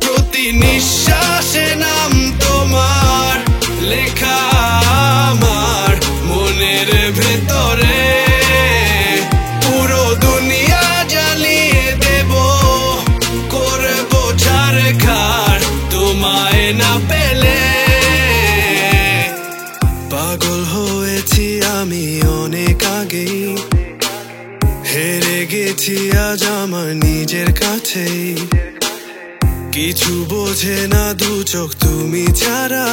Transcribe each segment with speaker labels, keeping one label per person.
Speaker 1: প্রতি নিঃশ্বাসে নাম তোমার লেখা আমার মনের ভেতরে, পুরো দুনিয়া জ্বালিয়ে দেব, করব ছারখার তোমায় না পেলে। পাগল হয়েছি আমি অনেক আগেই, হেরে গেছি আজ আমার নিজের কাছেই। কিছু বোঝে না দু চোখ তুমি ছাড়া,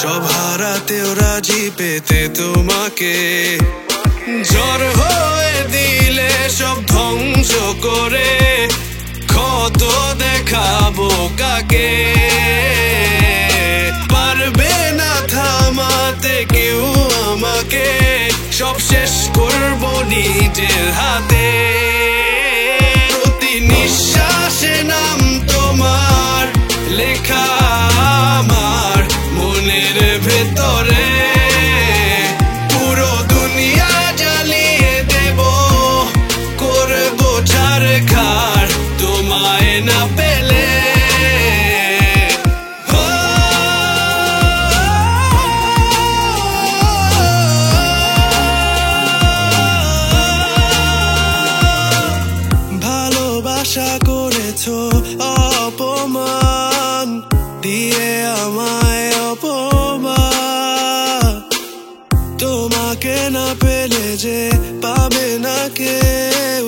Speaker 1: সব হারাতেও রাজি পেতে তোমাকে। ঝড় হয়ে দিলে সব ধ্বংস করে, ক্ষত দেখাবো কাকে? পারবে না থামাতে কেউ আমাকে, সব শেষ করবো নিজের হাতে। প্রতি নিঃশ্বাসে নাম তোমার লেখা আমার মনের ভেতরে, পুরো দুনিয়া জ্বালিয়ে দেব, করবো ছারখার তোমায় না পেলে। ভালোবাসা করেছো অপমান দিয়ে আমায় অপমান, তোমাকে না পেলে যে পাবে না কেউ,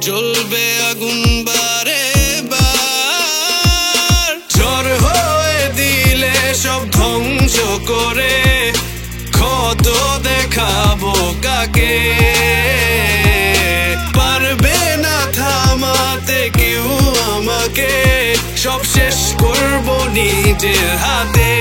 Speaker 1: জ্বলবে আগুন বারে বার। ঝড় হয়ে দিলে সব ধ্বংস করে, ক্ষত দেখাবো কাকে? পারবে না থামাতে কেউ আমাকে, সব শেষ করবো নিজের হাতে।